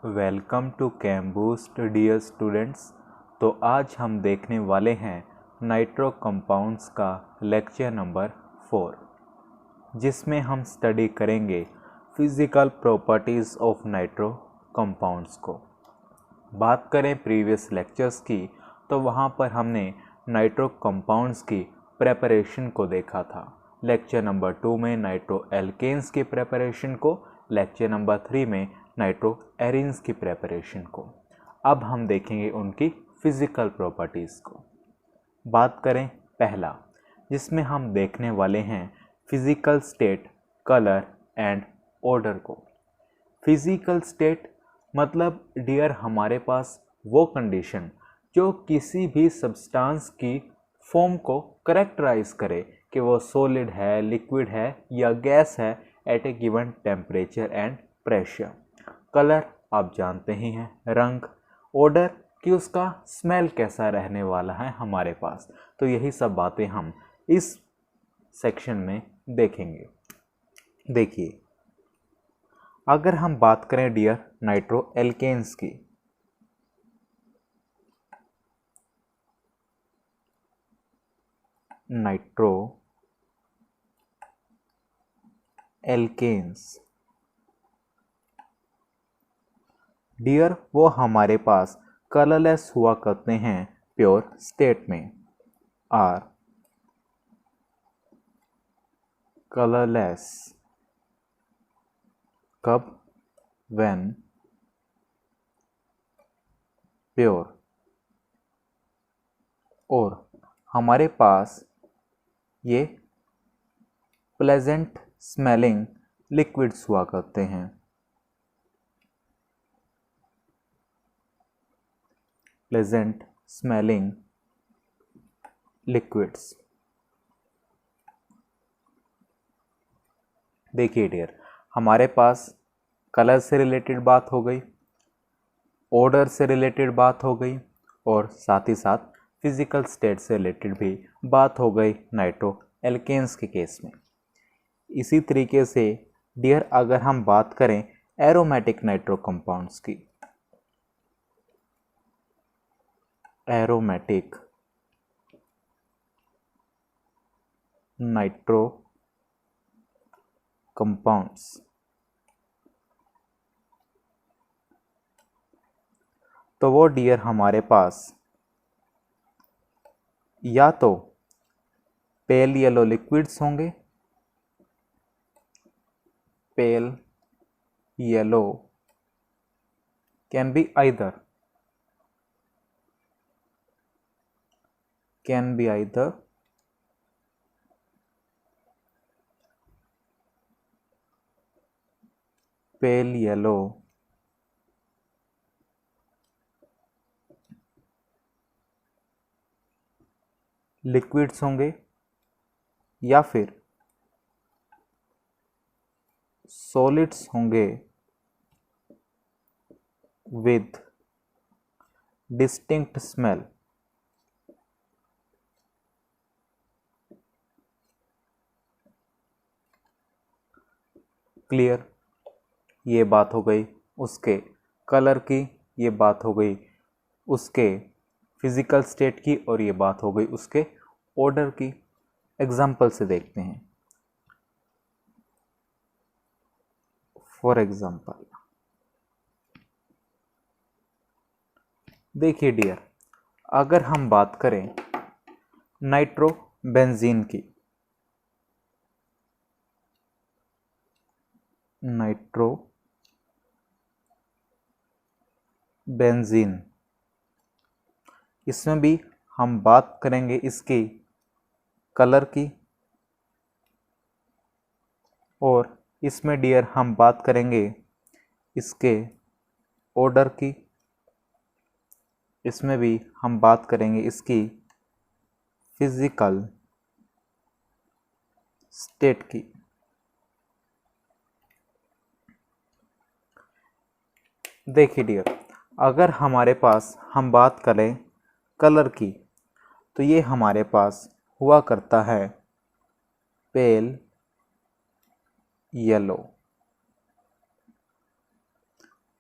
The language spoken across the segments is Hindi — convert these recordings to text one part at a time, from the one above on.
Welcome to Camboost dear students. तो आज हम देखने वाले हैं नाइट्रो कंपाउंड्स का लेक्चर नंबर 4, जिसमें हम स्टडी करेंगे physical properties of nitro compounds को। बात करें प्रीवियस लेक्चर्स की तो वहाँ पर हमने नाइट्रो कंपाउंड्स की प्रेपरेशन को देखा था। लेक्चर नंबर 2 में नाइट्रो एल्केन्स की प्रेपरेशन को, लेक्चर नंबर 3 में नाइट्रो एरिन्स की प्रेपरेशन को। अब हम देखेंगे उनकी फिज़िकल प्रॉपर्टीज़ को। बात करें पहला, जिसमें हम देखने वाले हैं physical state, colour and order को। फिज़िकल स्टेट मतलब डियर हमारे पास वो कंडीशन जो किसी भी सब्सटेंस की फॉर्म को करेक्टराइज करे कि वो सॉलिड है, लिक्विड है या गैस है at a given temperature and pressure. Colour आप जानते ही हैं, रंग। ऑर्डर कि उसका स्मेल कैसा रहने वाला है हमारे पास। तो यही सब बातें हम इस सेक्शन में देखेंगे। देखिए, अगर हम बात करें डियर नाइट्रो एल्केन्स की, नाइट्रो एल्केन्स डियर वो हमारे पास कलरलेस हुआ करते हैं प्योर स्टेट में। आर कलरलेस कब? When pure. और हमारे पास ये प्लेजेंट स्मेलिंग लिक्विड्स हुआ करते हैं। Pleasant smelling liquids. देखिए डियर, हमारे पास कलर से रिलेटेड बात हो गई, ऑर्डर से रिलेटेड बात हो गई और साथ ही साथ फिजिकल स्टेट से रिलेटेड भी बात हो गई नाइट्रो एल्केन्स के केस में। इसी तरीके से डियर अगर हम बात करें एरोमेटिक नाइट्रो कंपाउंड्स की, एरोमेटिक नाइट्रो कंपाउंड्स, तो वो डियर हमारे पास या तो पेल येलो लिक्विड्स होंगे, pale yellow can be either pale yellow liquids होंगे या फिर सॉलिड्स होंगे विद डिस्टिंक्ट स्मेल। क्लियर? ये बात हो गई उसके कलर की, ये बात हो गई उसके फिजिकल स्टेट की और ये बात हो गई उसके ऑर्डर की। एग्जाम्पल से देखते हैं। फॉर एग्जाम्पल देखिए डियर, अगर हम बात करें नाइट्रो बेंजीन की, नाइट्रो बेंजीन, इसमें भी हम बात करेंगे इसकी कलर की और इसमें डियर हम बात करेंगे इसके ऑर्डर की, इसमें भी हम बात करेंगे इसकी फिजिकल स्टेट की। देखिए डियर, अगर हमारे पास हम बात करें कलर की तो ये हमारे पास हुआ करता है पेल येलो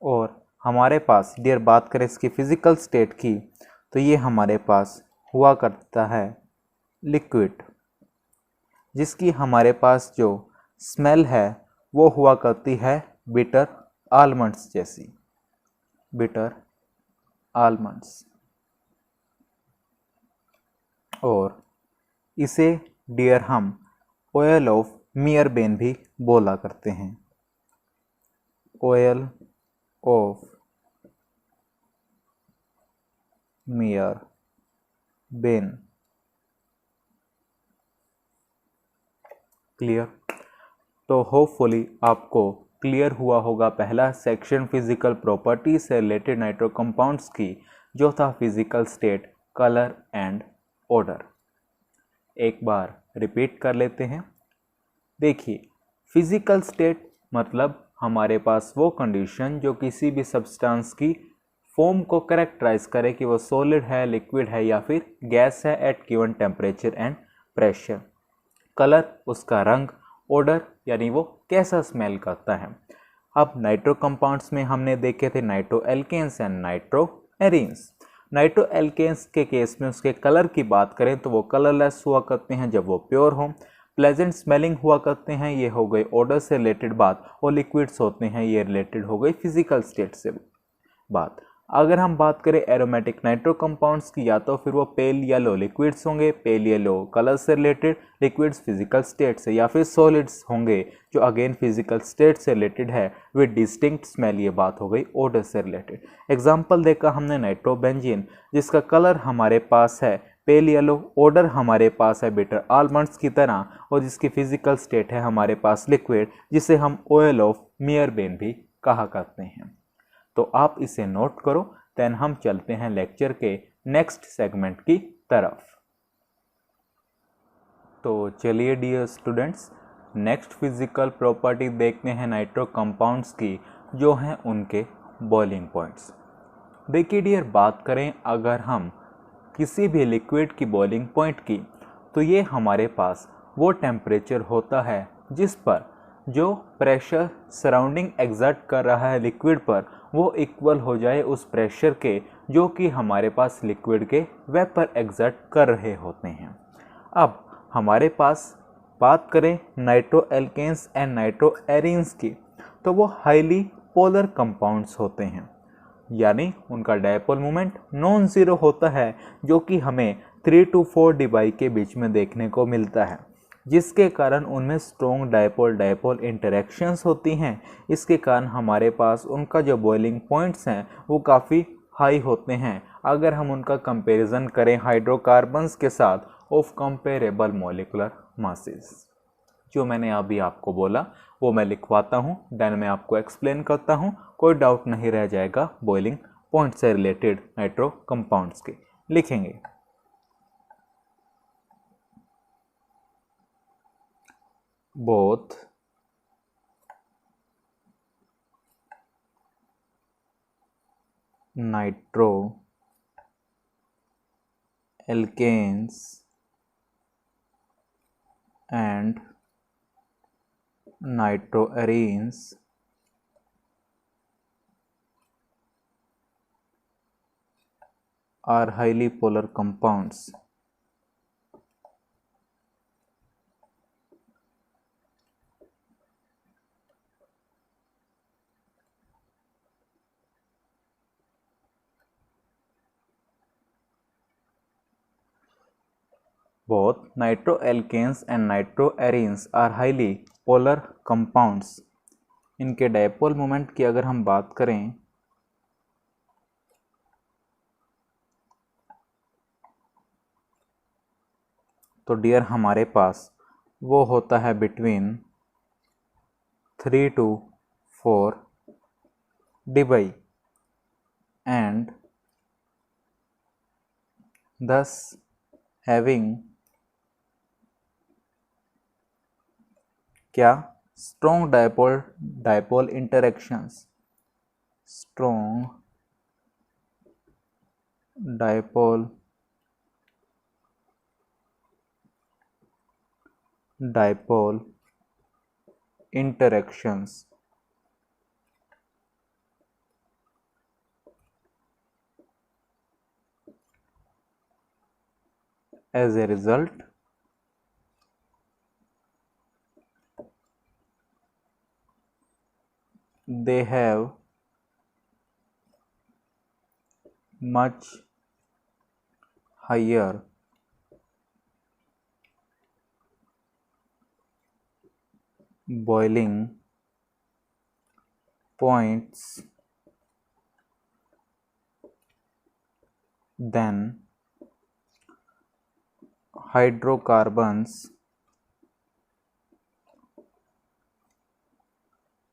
और हमारे पास डियर बात करें इसकी फिजिकल स्टेट की, तो ये हमारे पास हुआ करता है लिक्विड, जिसकी हमारे पास जो स्मेल है वो हुआ करती है बिटर आलमंड्स जैसी, बिटर आलमंड्स। और इसे डियर हम ऑयल ऑफ मियरबेन भी बोला करते हैं, ऑयल ऑफ मियरबेन। क्लियर? तो होपफुली आपको क्लियर हुआ होगा पहला सेक्शन फिजिकल प्रॉपर्टी से रिलेटेड नाइट्रो कंपाउंड्स की, जो था physical state, colour and order. एक बार रिपीट कर लेते हैं। देखिए, फिजिकल स्टेट मतलब हमारे पास वो कंडीशन जो किसी भी सब्सटेंस की फॉर्म को करेक्टराइज करे कि वो सॉलिड है, लिक्विड है या फिर गैस है at given temperature and pressure. Colour उसका रंग, ऑर्डर यानी वो कैसा स्मेल करता है। अब नाइट्रो कंपाउंड्स में हमने देखे थे nitro alkanes and nitro arenes. Nitro alkanes के केस में उसके कलर की बात करें तो वो कलरलेस हुआ करते हैं जब वो प्योर हों, प्लेजेंट स्मेलिंग हुआ करते हैं, ये हो गई ऑर्डर से रिलेटेड बात, और लिक्विड्स होते हैं, ये रिलेटेड हो गई फिजिकल स्टेट से बात। अगर हम बात करें एरोमेटिक नाइट्रो कंपाउंड्स की, या तो फिर वो पेल येलो लिक्विड्स होंगे, पेल येलो कलर से रिलेटेड, लिक्विड्स फिजिकल स्टेट से, या फिर सॉलिड्स होंगे जो अगेन फिजिकल स्टेट से रिलेटेड है विद डिस्टिंक्ट स्मेल, ये बात हो गई ऑर्डर से रिलेटेड। एग्जाम्पल देखा हमने नाइट्रोबेंजीन, जिसका कलर हमारे पास है पेल येलो, ऑर्डर हमारे पास है बिटर आलमंड्स की तरह, और जिसकी फिजिकल स्टेट है हमारे पास लिक्विड, जिसे हम ऑयल ऑफ मियरबेन भी कहा करते हैं। तो आप इसे नोट करो, देन हम चलते हैं लेक्चर के नेक्स्ट सेगमेंट की तरफ। तो चलिए dear students, next physical property देखते हैं नाइट्रो कंपाउंड्स की, जो हैं उनके बॉइलिंग पॉइंट्स। देखिए डियर, बात करें अगर हम किसी भी लिक्विड की बॉइलिंग पॉइंट की, तो ये हमारे पास वो टेम्परेचर होता है जिस पर जो प्रेशर सराउंडिंग एग्जर्ट कर रहा है लिक्विड पर, वो इक्वल हो जाए उस प्रेशर के जो कि हमारे पास लिक्विड के वेपर एग्जर्ट कर रहे होते हैं। अब हमारे पास बात करें nitro alkanes and nitro arenes की, तो वो हाईली पोलर कंपाउंड्स होते हैं, यानी उनका डायपोल मोमेंट नॉन ज़ीरो होता है, जो कि हमें 3 to 4 डिबाई के बीच में देखने को मिलता है, जिसके कारण उनमें स्ट्रॉन्ग डायपोल डायपोल इंटरेक्शंस होती हैं। इसके कारण हमारे पास उनका जो बॉइलिंग पॉइंट्स हैं वो काफ़ी हाई होते हैं, अगर हम उनका कंपैरिजन करें हाइड्रोकार्बन्स के साथ ऑफ कंपेरेबल मॉलिक्यूलर मासेस। जो मैंने अभी आपको बोला वो मैं लिखवाता हूँ, देन मैं आपको एक्सप्लेन करता हूँ, कोई डाउट नहीं रह जाएगा बॉइलिंग पॉइंट से रिलेटेड नाइट्रो कंपाउंड्स के। लिखेंगे both nitro alkanes and nitroarenes are highly polar compounds. Both nitroalkanes and nitroarenes are highly polar compounds. इनके डायपोल मोमेंट की अगर हम बात करें तो डियर हमारे पास वो होता है between 3 to 4 debye, and thus having क्या strong dipole dipole interactions, strong dipole dipole interactions As a result, they have much higher boiling points than hydrocarbons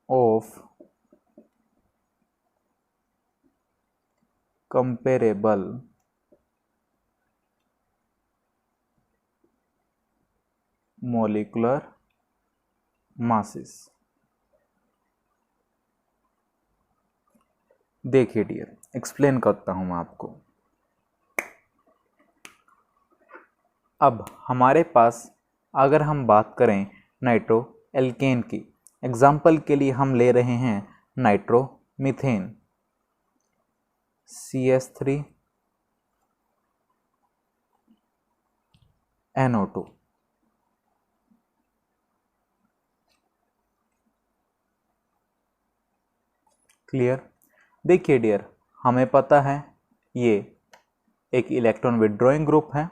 of comparable molecular masses। देखिए डियर, एक्सप्लेन करता हूं मैं आपको। अब हमारे पास अगर हम बात करें नाइट्रो एल्केन की, एग्जाम्पल के लिए हम ले रहे हैं नाइट्रोमीथेन CH3NO2। क्लियर? देखिए डियर, हमें पता है ये एक इलेक्ट्रॉन विड्रॉइंग ग्रुप है,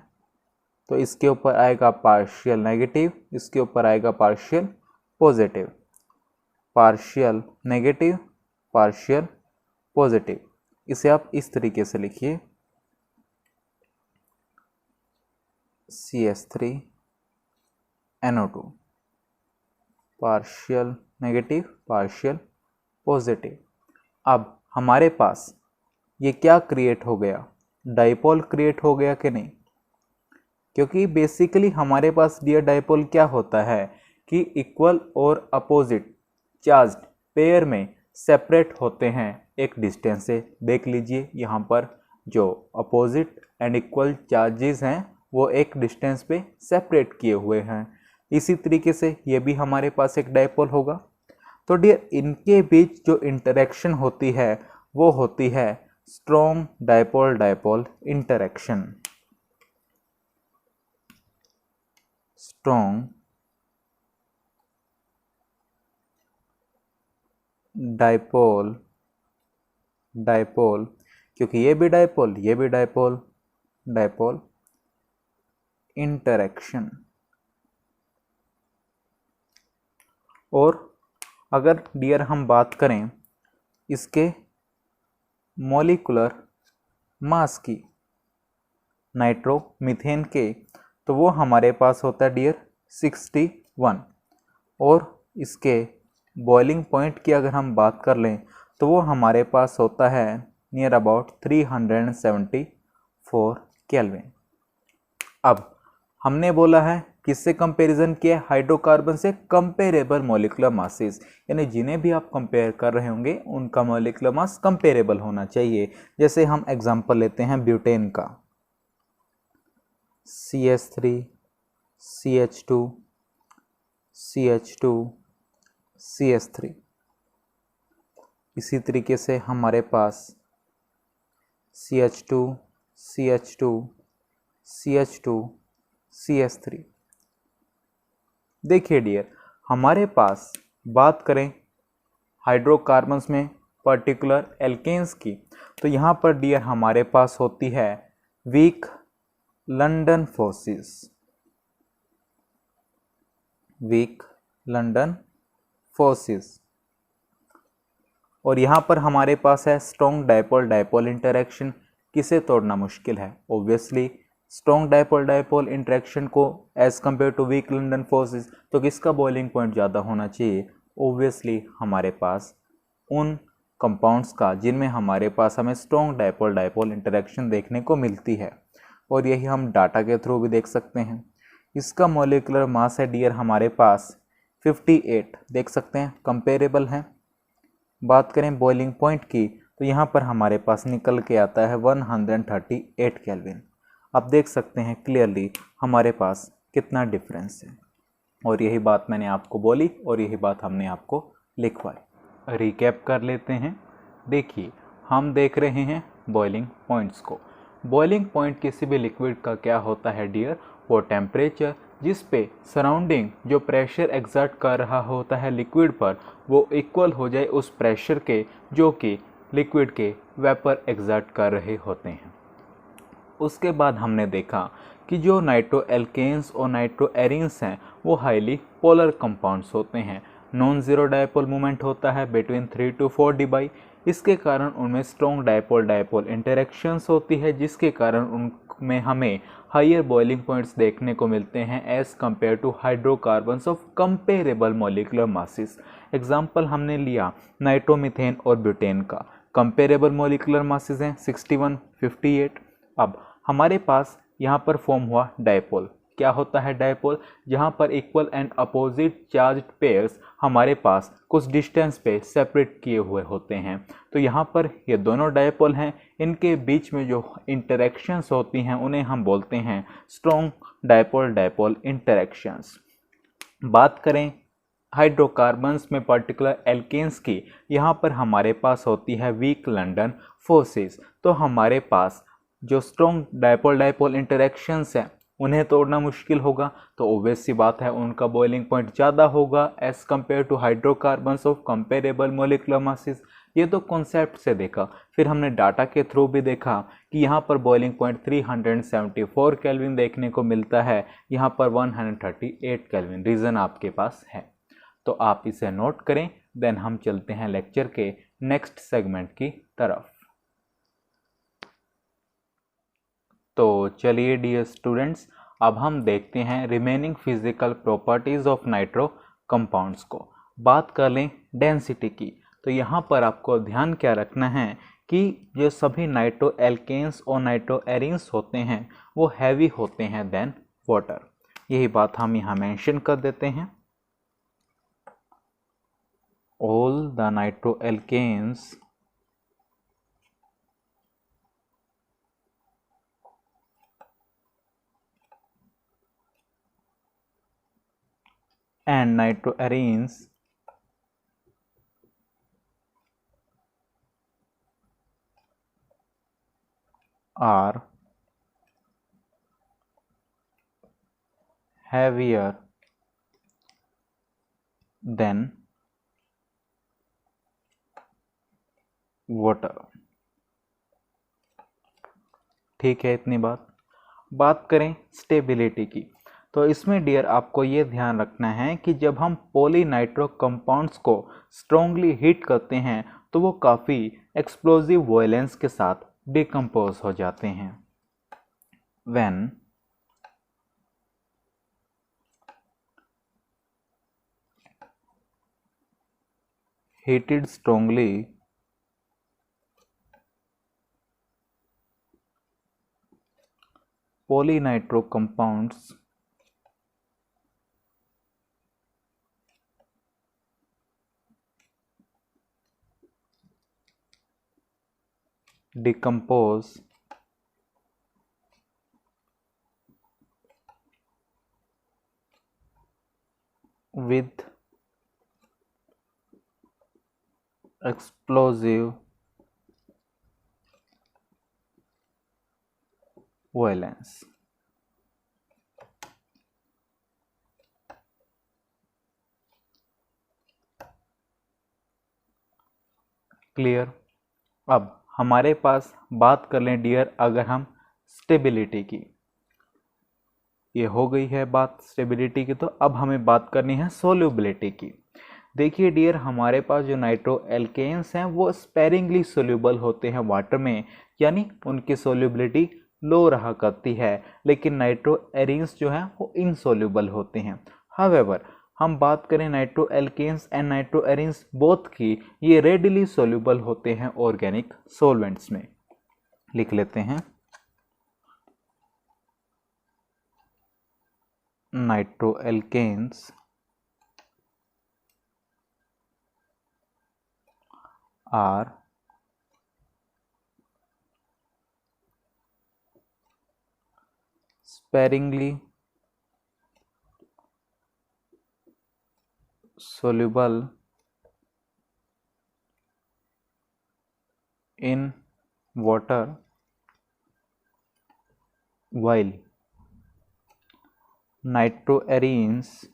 तो इसके ऊपर आएगा पार्शियल नेगेटिव, इसके ऊपर आएगा partial positive, partial negative, partial positive. इसे आप इस तरीके से लिखिए CH3NO2 partial negative, partial positive. अब हमारे पास ये क्या क्रिएट हो गया, डाइपोल क्रिएट हो गया कि नहीं? क्योंकि बेसिकली हमारे पास डियर डाइपोल क्या होता है कि इक्वल और अपोजिट चार्ज्ड पेयर में सेपरेट होते हैं एक डिस्टेंस से। देख लीजिए यहाँ पर जो अपोजिट एंड इक्वल चार्जेस हैं वो एक डिस्टेंस पे सेपरेट किए हुए हैं। इसी तरीके से ये भी हमारे पास एक डाइपोल होगा। तो डियर इनके बीच जो इंटरेक्शन होती है वो होती है strong dipole dipole interaction. Strong dipole dipole, क्योंकि ये भी डाइपोल, ये भी डाइपोल, डाइपोल इंटरेक्शन। और अगर डियर हम बात करें इसके मॉलिक्यूलर मास की नाइट्रोमीथेन के, तो वो हमारे पास होता है डियर 61, और इसके बॉइलिंग पॉइंट की अगर हम बात कर लें तो वो हमारे पास होता है नियर अबाउट 374 केल्विन। अब हमने बोला है किससे कंपैरिजन किया, हाइड्रोकार्बन से कंपेरेबल मॉलिक्यूलर मासेस, यानी जिन्हें भी आप कंपेयर कर रहे होंगे उनका मॉलिक्यूलर मास कंपेरेबल होना चाहिए। जैसे हम एग्जांपल लेते हैं ब्यूटेन का, CH3 CH2 CH2 CH3। इसी तरीके से हमारे पास CH2 CH2 CH2 CH3। देखिए डियर, हमारे पास बात करें हाइड्रोकार्बन्स में पर्टिकुलर एल्केन्स की, तो यहाँ पर डियर हमारे पास होती है weak London forces, weak London forces. और यहाँ पर हमारे पास है स्ट्रॉन्ग डाइपोल डाइपोल इंटरेक्शन। किसे तोड़ना मुश्किल है? Obviously strong dipole dipole interaction को as compared to weak London forces, तो किसका बॉइलिंग पॉइंट ज़्यादा होना चाहिए? ऑब्वियसली हमारे पास उन कंपाउंड्स का जिनमें हमारे पास हमें स्ट्रॉन्ग डाइपोल डाइपोल इंटरेक्शन देखने को मिलती है, और यही हम डाटा के थ्रू भी देख सकते हैं। इसका मॉलिक्यूलर मास है डियर हमारे पास 58, देख सकते हैं कंपेरेबल हैं। बात करें बॉइलिंग पॉइंट की, तो यहाँ पर हमारे पास निकल के आता है 138 केल्विन। आप देख सकते हैं क्लियरली हमारे पास कितना डिफरेंस है, और यही बात मैंने आपको बोली और यही बात हमने आपको लिखवाई। रिकैप कर लेते हैं। देखिए, हम देख रहे हैं बॉइलिंग पॉइंट्स को। बॉइलिंग पॉइंट किसी भी लिक्विड का क्या होता है डियर, वो टेम्परेचर जिस पे सराउंडिंग जो प्रेशर एग्जर्ट कर रहा होता है लिक्विड पर, वो इक्वल हो जाए उस प्रेशर के जो कि लिक्विड के वेपर एग्जर्ट कर रहे होते हैं। उसके बाद हमने देखा कि जो नाइट्रो एल्केन्स और नाइट्रो एरिन्स हैं वो हाईली पोलर कंपाउंड्स होते हैं। नॉन ज़ीरो डायपोल मूवमेंट होता है बिटवीन 3 to 4 dBi। इसके कारण उनमें स्ट्रॉन्ग डायपोल डायपोल इंटरेक्शंस होती है, जिसके कारण उनमें हमें हायर बॉइलिंग पॉइंट्स देखने को मिलते हैं as compare to hydrocarbons of comparable molecular masses. Example हमने लिया नाइट्रोमीथेन और ब्यूटेन का। कंपेरेबल मॉलिकुलर मासेस हैं 61, 58। अब हमारे पास यहाँ पर फॉर्म हुआ डायपोल। क्या होता है डायपोल? जहाँ पर equal and opposite charged pairs हमारे पास कुछ डिस्टेंस पे सेपरेट किए हुए होते हैं। तो यहाँ पर ये दोनों डायपोल हैं, इनके बीच में जो इंटरेक्शंस होती हैं उन्हें हम बोलते हैं स्ट्रॉन्ग डायपोल डायपोल इंटरेक्शंस। बात करें हाइड्रोकार्बन्स में पर्टिकुलर एल्केन्स की, यहाँ पर हमारे पास होती है वीक लंडन फोर्सेस। तो हमारे पास जो स्ट्रॉन्ग डायपोल डायपोल इंटरेक्शंस हैं उन्हें तोड़ना मुश्किल होगा, तो ऑब्वियस सी बात है उनका बॉइलिंग पॉइंट ज़्यादा होगा as compare to hydrocarbons of comparable molecular masses. ये तो कॉन्सेप्ट से देखा, फिर हमने डाटा के थ्रू भी देखा कि यहाँ पर बॉइलिंग पॉइंट 374 केल्विन देखने को मिलता है, यहाँ पर 138 केल्विन। रीज़न आपके पास है तो आप इसे नोट करें। देन हम चलते हैं लेक्चर के नेक्स्ट सेगमेंट की तरफ। तो चलिए डियर स्टूडेंट्स, अब हम देखते हैं remaining physical properties of nitro compounds को। बात कर लें डेंसिटी की, तो यहाँ पर आपको ध्यान क्या रखना है कि जो सभी नाइट्रो एल्केन्स और नाइट्रो एरिन्स होते हैं वो हैवी होते हैं देन वाटर। यही बात हम यहाँ मेंशन कर देते हैं। All the nitro alkanes and nitroarenes are heavier than water। ठीक है, इतनी बात करें स्टेबिलिटी की, तो इसमें डियर आपको ये ध्यान रखना है कि जब हम पॉलीनाइट्रो कंपाउंड्स को स्ट्रॉन्गली हीट करते हैं तो वो काफ़ी एक्सप्लोजिव वायलेंस के साथ डिकम्पोज हो जाते हैं। When heated strongly polynitro compounds decompose with explosive violence। Clear? अब हमारे पास बात कर लें डियर अगर हम स्टेबिलिटी की, ये हो गई है बात स्टेबिलिटी की, तो अब हमें बात करनी है सोल्यूबिलिटी की। देखिए डियर, हमारे पास जो नाइट्रो एल्केन्स हैं वो स्पेरिंगली सोल्यूबल होते हैं वाटर में, यानी उनकी सोल्यूबिलिटी लो रहा करती है, लेकिन नाइट्रो एरिन्स जो हैं वो इनसोल्यूबल होते हैं। हावेवर हम बात करें nitro alkanes and nitro arenes both की, ये रेडिली सोल्यूबल होते हैं ऑर्गेनिक सॉल्वेंट्स में। लिख लेते हैं nitro alkanes are sparingly soluble in water while nitroarenes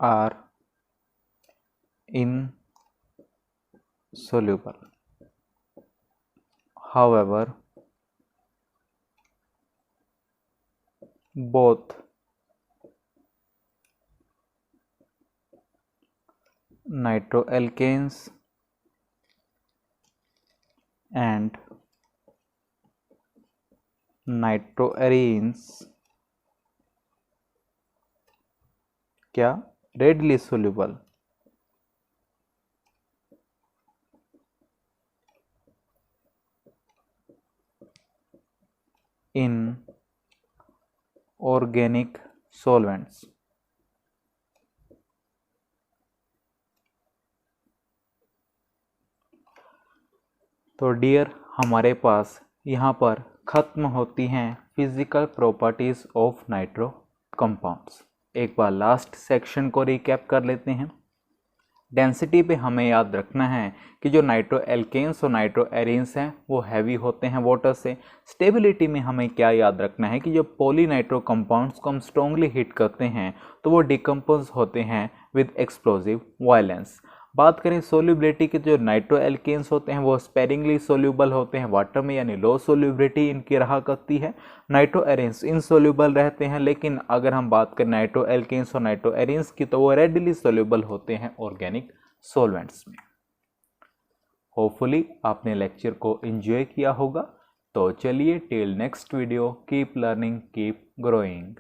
are insoluble. However, both nitroalkanes and nitroarenes क्या readily soluble in organic solvents. तो डियर, हमारे पास यहाँ पर ख़त्म होती हैं physical properties of nitro compounds. एक बार लास्ट सेक्शन को रिकैप कर लेते हैं। डेंसिटी पे हमें याद रखना है कि जो नाइट्रो एल्केन्स और नाइट्रो एरेन्स हैं वो हैवी होते हैं वाटर से। स्टेबिलिटी में हमें क्या याद रखना है कि जो पॉली नाइट्रो कंपाउंड्स को हम स्ट्रॉन्गली हिट करते हैं तो वो डिकम्पोज होते हैं विद एक्सप्लोजिव वायलेंस। बात करें सोल्यूबिलिटी के, जो नाइट्रो एल्केन्स होते हैं वो स्पेरिंगली सोल्यूबल होते हैं वाटर में, यानी लो सोल्यूबिलिटी इनकी रहा करती है। नाइट्रो एरेन्स इनसोल्यूबल रहते हैं, लेकिन अगर हम बात करें नाइट्रो एल्केन्स और नाइट्रो एरेन्स की तो वो रेडिली सोल्यूबल होते हैं ऑर्गेनिक सॉल्वेंट्स में। होपफुली आपने लेक्चर को एंजॉय किया होगा। तो चलिए till next video, keep learning, keep growing.